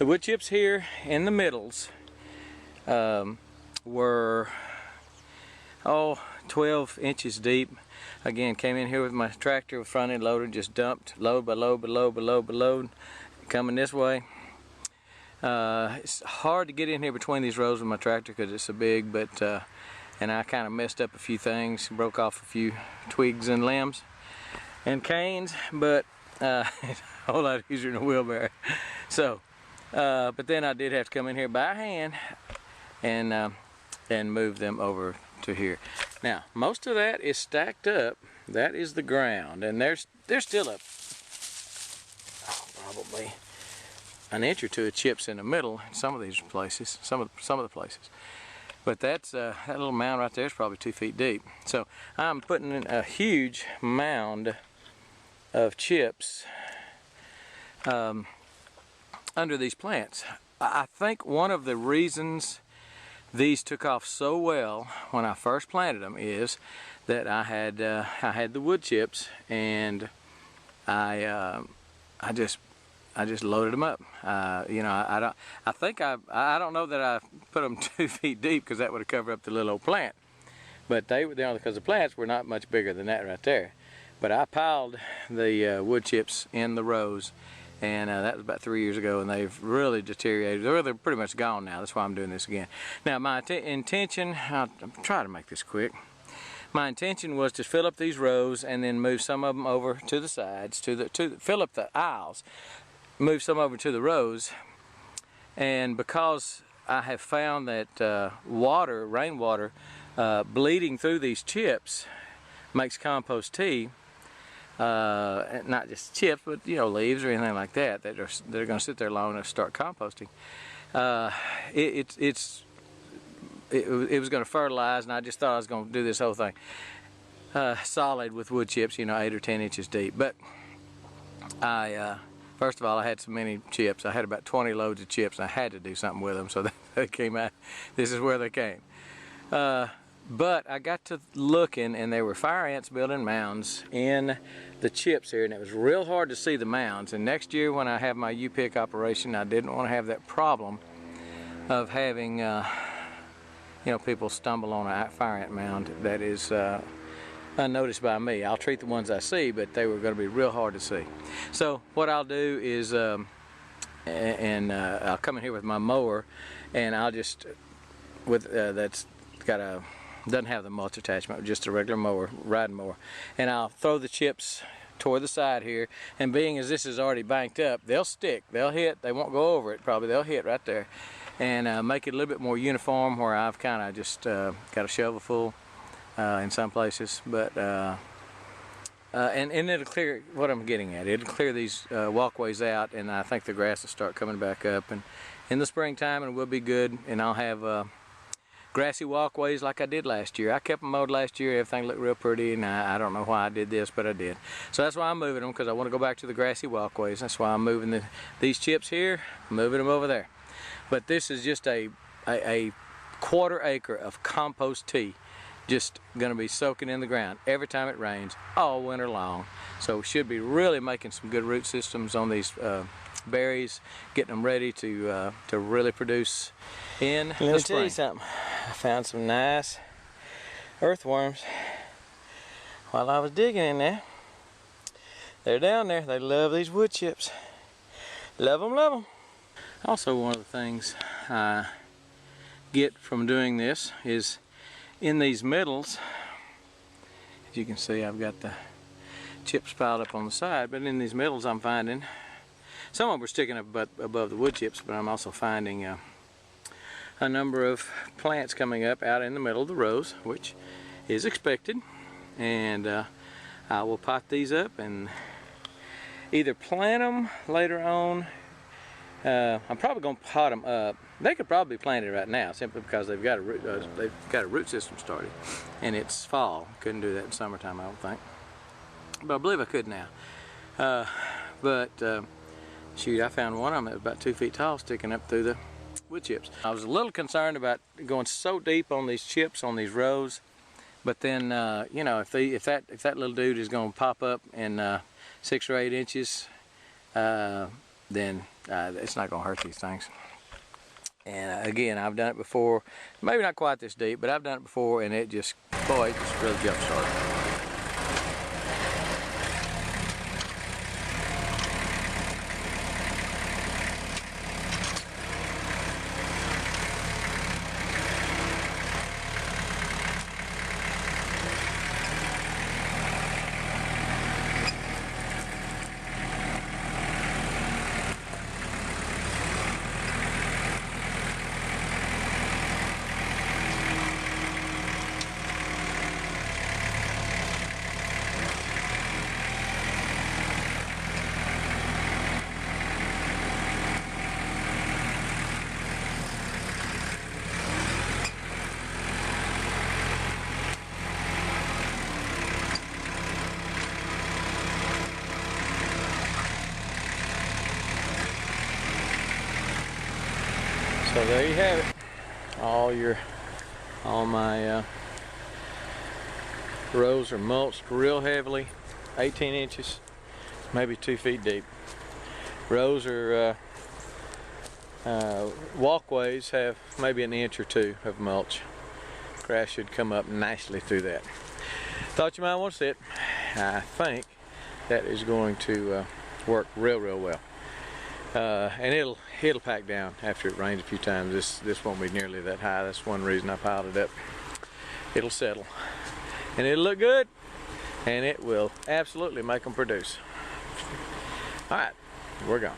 The wood chips here in the middles were 12 inches deep. Again, came in here with my tractor with front end loader, just dumped load by load by load by load by load, coming this way. It's hard to get in here between these rows with my tractor because it's so big, but and I kind of messed up a few things, broke off a few twigs and limbs and canes, but it's a whole lot easier than a wheelbarrow. So, but then I did have to come in here by hand and move them over to here. Now, most of that is stacked up. That is the ground, and there's still probably an inch or two of chips in the middle in some of these places, some of the places. But that's that little mound right there is probably 2 feet deep. So I'm putting in a huge mound of chips under these plants. I think one of the reasons these took off so well when I first planted them is that I had the wood chips, and I just loaded them up. You know, I don't know that I put them 2 feet deep because that would have covered up the little old plant. But they were there because the plants were not much bigger than that right there. But I piled the wood chips in the rows, and that was about 3 years ago, and they've really deteriorated. They're pretty much gone now. That's why I'm doing this again. Now, my intention, I'll try to make this quick. My intention was to fill up these rows and then move some of them over to the sides, fill up the aisles, move some over to the rows. And because I have found that rainwater, bleeding through these chips makes compost tea. Not just chips, but you know, leaves or anything like that that are going to sit there long enough to start composting. It was going to fertilize, and I just thought I was going to do this whole thing solid with wood chips, you know, 8 or 10 inches deep. But first of all, I had so many chips. I had about 20 loads of chips, and I had to do something with them, so they came out. This is where they came. But I got to looking, and there were fire ants building mounds in the chips here, and it was real hard to see the mounds. And next year when I have my U-pick operation, I didn't want to have that problem of having you know, people stumble on a fire ant mound that is unnoticed by me. I'll treat the ones I see, but they were going to be real hard to see. So what I'll do is, I'll come in here with my mower, and I'll just, that's got a, doesn't have the mulch attachment, just a regular mower, riding mower, and I'll throw the chips toward the side here, and being as this is already banked up, they'll stick, they'll hit, they won't go over it probably, they'll hit right there, and make it a little bit more uniform where I've kind of just got a shovel full in some places, but and it'll clear, what I'm getting at, it'll clear these walkways out, and I think the grass will start coming back up, and in the springtime it will be good, and I'll have grassy walkways like I did last year. I kept them mowed last year, everything looked real pretty, and I don't know why I did this, but I did. So that's why I'm moving them, because I want to go back to the grassy walkways. That's why I'm moving these chips here, moving them over there. But this is just a quarter acre of compost tea, just going to be soaking in the ground every time it rains all winter long. So we should be really making some good root systems on these berries, getting them ready to really produce in the spring. Let me tell you something. I found some nice earthworms while I was digging in there. They're down there. They love these wood chips. Love them, love them. Also, one of the things I get from doing this is in these middles, as you can see, I've got the chips piled up on the side, but in these middles I'm finding, some of them are sticking up above the wood chips, but I'm also finding a number of plants coming up out in the middle of the rows, which is expected, and I will pot these up and either plant them later on. I'm probably going to pot them up. They could probably be planted right now simply because they've got a root system started, and it's fall. Couldn't do that in summertime, I don't think, but I believe I could now. Shoot, I found one of them that was about 2 feet tall sticking up through the wood chips. I was a little concerned about going so deep on these chips on these rows, but then you know, if that little dude is going to pop up in 6 or 8 inches, then It's not going to hurt these things. And again, I've done it before, maybe not quite this deep, but I've done it before, and it just, boy, it just really jump started. So there you have it. All my rows are mulched real heavily, 18 inches, maybe 2 feet deep. Rows are walkways have maybe an inch or two of mulch. Grass should come up nicely through that. Thought you might want to see it. I think that is going to work real well. And it'll pack down after it rains a few times. This won't be nearly that high. That's one reason I piled it up. It'll settle, and it'll look good, and it will absolutely make them produce. All right, we're gone.